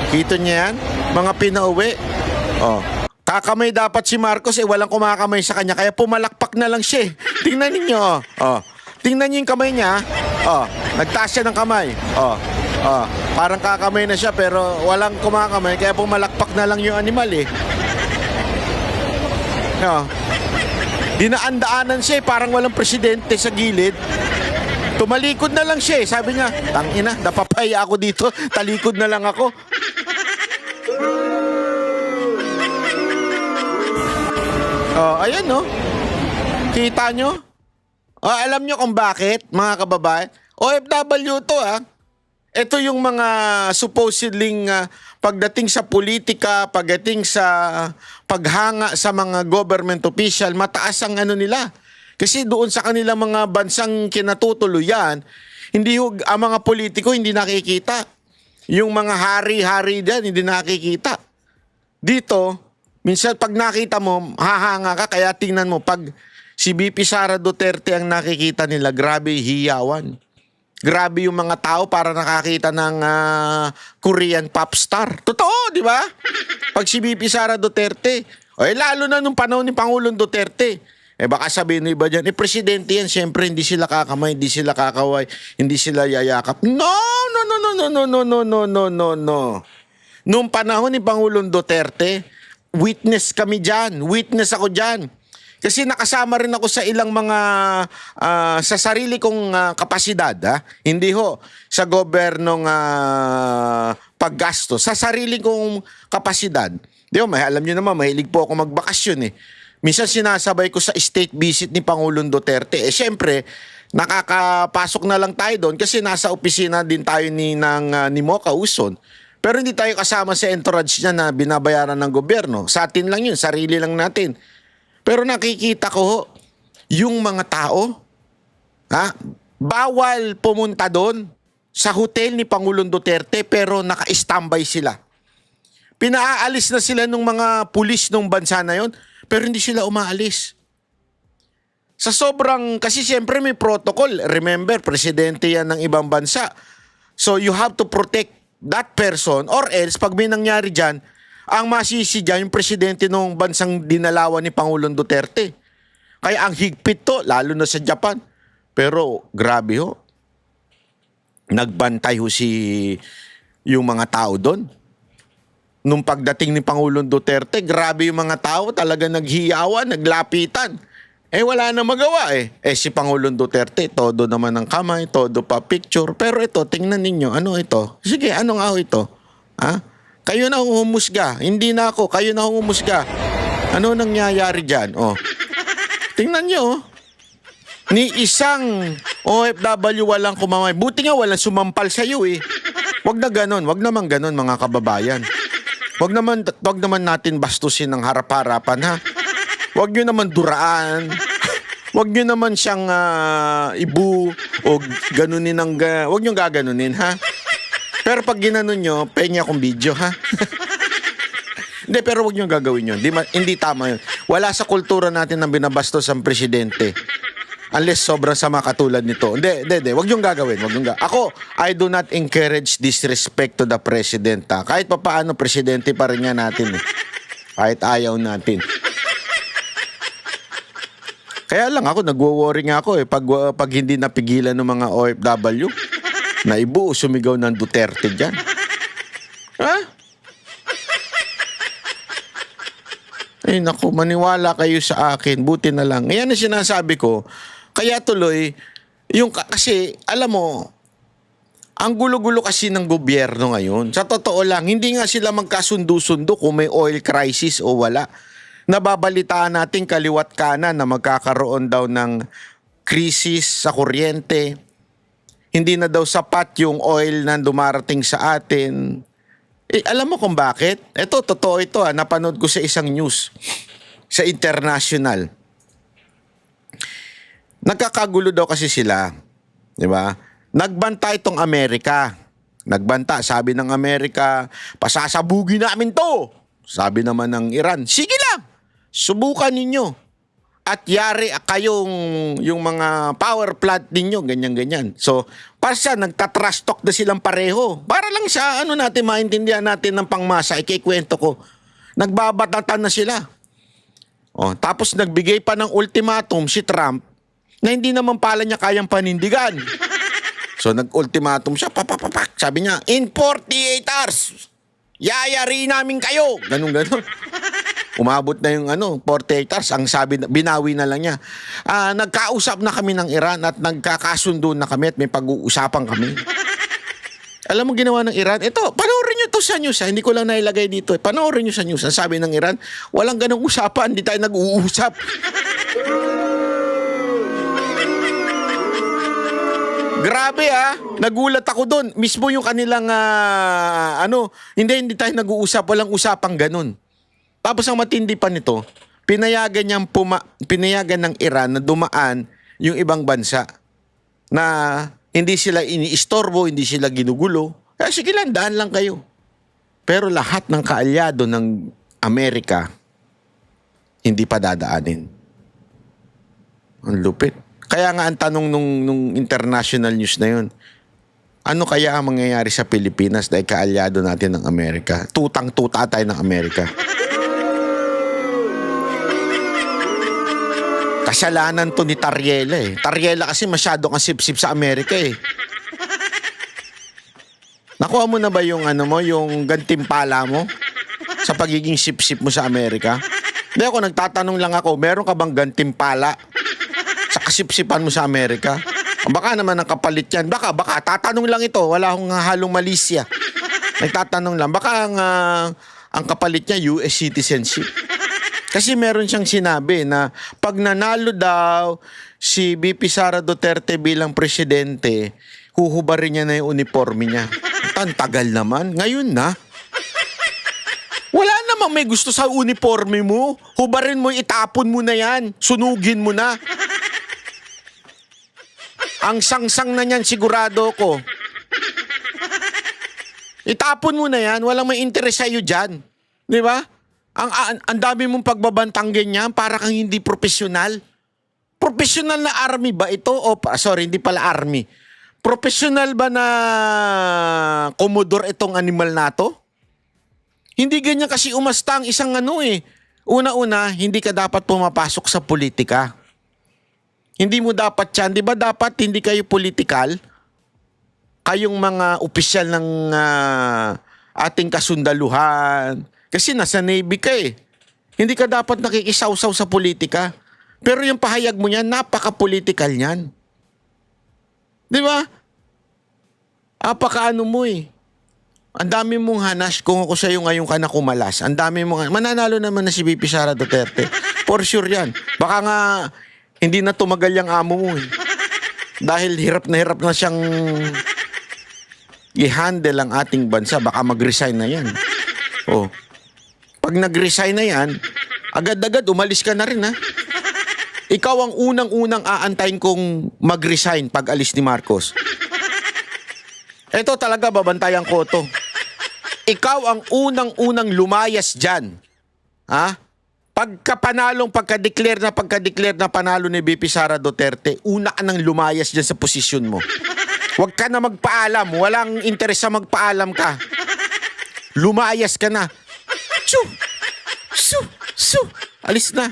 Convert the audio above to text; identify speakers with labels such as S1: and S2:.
S1: Kita niya yan? Mga pinauwi. Oh. Kakamay dapat si Marcos, walang kumakamay sa kanya, kaya pumalakpak na lang siya. Tingnan ninyo, oh. Tingnan niyo yung kamay niya. Oh, nagtaas siya ng kamay. Oh. Oh, parang kakamay na siya pero walang kumakamay, kaya pumalakpak na lang yung animal eh. Oh. Dinaan-daanan siya, parang walang presidente sa gilid. Tumalikod na lang siya eh. Sabi niya, tangina, napapaya ako dito, talikod na lang ako. Oh, ayan no. Kita nyo? Oh, alam nyo kung bakit, mga kababayan? OFW to ah. Ito yung mga supposedly pagdating sa politika, pagdating sa paghanga sa mga government official, mataas ang ano nila. Kasi doon sa kanilang mga bansang kinatutuluyan, hindi ang mga politiko hindi nakikita. Yung mga hari-hari diyan hindi nakikita. Dito, minsan pag nakita mo, hahanga ka, kaya tingnan mo, pag si BP Sara Duterte ang nakikita nila, grabe hiyawan. Grabe yung mga tao para nakakita ng Korean pop star. Totoo, di ba? Pag si BP Sara Duterte, lalo na nung panahon ni Pangulong Duterte, baka sabihin ng iba dyan, presidente yan, siyempre hindi sila kakamay, hindi sila kakaway, hindi sila yayakap. No. Nung panahon ni Pangulong Duterte, witness kami dyan. Witness ako dyan. Kasi nakasama rin ako sa ilang mga, sa sarili kong kapasidad. Hindi ho sa gobernong paggasto. Sa sarili kong kapasidad. Di ba, alam nyo naman, mahilig po ako magbakasyon eh. Minsan sinasabay ko sa state visit ni Pangulong Duterte. Siyempre, nakakapasok na lang tayo doon kasi nasa opisina din tayo ni Mocha Uson. Pero hindi tayo kasama sa entourage niya na binabayaran ng gobyerno. Sa atin lang yun, sarili lang natin. Pero nakikita ko, yung mga tao, bawal pumunta doon sa hotel ni Pangulong Duterte pero naka-standby sila. Pinaalis na sila ng mga pulis ng bansa na yon pero hindi sila umaalis. Sa sobrang, kasi siyempre may protocol. Remember, presidente yan ng ibang bansa. So you have to protect that person or else pag may nangyari dyan, ang masisi dyan yung presidente ng bansang dinalawan ni Pangulong Duterte. Kaya ang higpit to, lalo na sa Japan. Pero grabe ho. Nagbantay ho yung mga tao doon. Nung pagdating ni Pangulong Duterte, grabe yung mga tao, talaga naghiyawan, naglapitan. Wala na magawa eh. Si Pangulong Duterte, todo naman ang kamay, todo pa picture. Pero ito, tingnan ninyo, ano ito? Sige, ano nga ho ito? Kayo na humusga. Hindi na ako. Kayo na humusga. Ano nangyayari dyan? Tingnan nyo. Ni isang OFW walang kumamay. Buti nga walang sumampal sa iyo eh. Wag na ganon. Wag naman ganon mga kababayan. Wag naman natin bastusin ng harap-harapan ha. Wag nyo naman duraan. Wag nyo naman siyang ibu o ganunin wag nyo gaganunin ha. Pero pag ginanon nyo, pengi akong video, ha? Hindi, pero huwag nyo gagawin yun. Hindi tama yun. Wala sa kultura natin na binabastos ang presidente. Unless sobrang sama katulad nito. Hindi. Huwag nyo gagawin. Ako, I do not encourage disrespect to the president, ha? Kahit papaano, presidente pa rin nga natin, eh. Kahit ayaw natin. Kaya lang ako, nagwo-worry nga ako, eh. Pag hindi napigilan ng mga OFW. Naibu, sumigaw ng Duterte dyan. Ha? Naku, maniwala kayo sa akin. Buti na lang. Ngayon na sinasabi ko, kaya tuloy, kasi, alam mo, ang gulo-gulo kasi ng gobyerno ngayon. Sa totoo lang, hindi nga sila magkasundo-sundo kung may oil crisis o wala. Nababalitaan natin kaliwat kanan na magkakaroon daw ng krisis sa kuryente. Hindi na daw sapat yung oil na dumarating sa atin. Alam mo kung bakit? Ito, totoo ito. Napanood ko sa isang news. Sa international. Nagkakagulo daw kasi sila. Di ba? Nagbanta itong Amerika. Nagbanta. Sabi ng Amerika, pasasabugin namin to. Sabi naman ng Iran, sige lang. Subukan ninyo. at yari kayong yung mga power plant ninyo, ganyan-ganyan. So, para siya, nagtatrash talk na silang pareho. Para lang sa maintindihan natin ng pangmasa, ikikwento ko. Nagbabatatan na sila. Oh, tapos nagbigay pa ng ultimatum si Trump na hindi naman pala niya kayang panindigan. So, nag-ultimatum siya, papapapak. Sabi niya, in 48 hours, yayari namin kayo. Ganun-ganun. Umabot na yung 48 hours. Ang sabi, binawi na lang niya. Nagkausap na kami ng Iran at nagkakasundo na kami at may pag-uusapan kami. Alam mo ginawa ng Iran? Ito, panoorin nyo to sa news. Hindi ko lang nailagay dito. Panoorin nyo sa news. Ang sabi ng Iran, walang ganong usapan. Hindi tayo nag-uusap. Grabe nagulat ako doon. Mismo yung kanilang hindi tayo nag-uusap, walang usapang ganun. Tapos ang matindi pa nito, pinayagan ng Iran na dumaan yung ibang bansa na hindi sila iniistorbo, hindi sila ginugulo. Kaya sige lang, daan lang kayo. Pero lahat ng kaalyado ng Amerika hindi pa dadaanin. Ang lupit. Kaya nga ang tanong nung international news na yun, ano kaya ang mangyayari sa Pilipinas dahil kaalyado natin ng Amerika? Tutang-tuta tayo ng Amerika. Kasalanan to ni Tariela Tariela kasi masyado kang sip-sip sa Amerika Nakuha mo na ba yung yung gantimpala mo sa pagiging sip-sip mo sa Amerika? Hindi ako, nagtatanong lang ako, meron ka bang gantimpala sa kasipsipan mo sa Amerika? Baka naman ang kapalit yan. Baka, tatanong lang ito. Wala akong halong malisya. Nagtatanong lang. Baka ang kapalit niya, US citizenship. Kasi meron siyang sinabi na pag nanalo daw si VP Sara Duterte bilang presidente, huhubarin niya na yung uniforme niya. Ang tagal naman. Ngayon na. Wala namang may gusto sa uniforme mo. Hubarin mo, itapon mo na yan. Sunugin mo na. Ang sangsang na niyan, sigurado ko. Itapon mo na yan. Walang may interest sa'yo dyan. Di ba? Ang dami mong pagbabantang ganyan para kang hindi profesional. Profesional na army ba ito? Hindi pala army. Profesional ba na komodor itong animal na to? Hindi ganyan kasi umasta ang isang Una-una, hindi ka dapat pumapasok sa politika. Hindi mo dapat yan. Di ba dapat hindi kayo political? Kayong mga opisyal ng ating kasundaluhan. Kasi nasa Navy ka Hindi ka dapat nakikisawsaw sa politika. Pero yung pahayag mo niyan, napaka-political niyan. Di ba? Apakaano mo Ang dami mong hanas kung ako sa'yo ngayon ka na kumalas. Ang dami mong mananalo naman na si VP Sara Duterte. For sure yan. Baka nga hindi na tumagal yung amo mo Dahil hirap na siyang i-handle ang ating bansa. Baka mag-resign na yan. Pag nag-resign na yan, agad-agad umalis ka na rin Ikaw ang unang-unang aantayin kong mag-resign pag alis ni Marcos. Ito talaga babantayan ko to. Ikaw ang unang-unang lumayas dyan. Pagka-declare na panalo ni VP Sara Duterte, una ka nang lumayas dyan sa posisyon mo. Huwag ka na magpaalam. Walang interes sa magpaalam ka. Lumayas ka na. Alis na.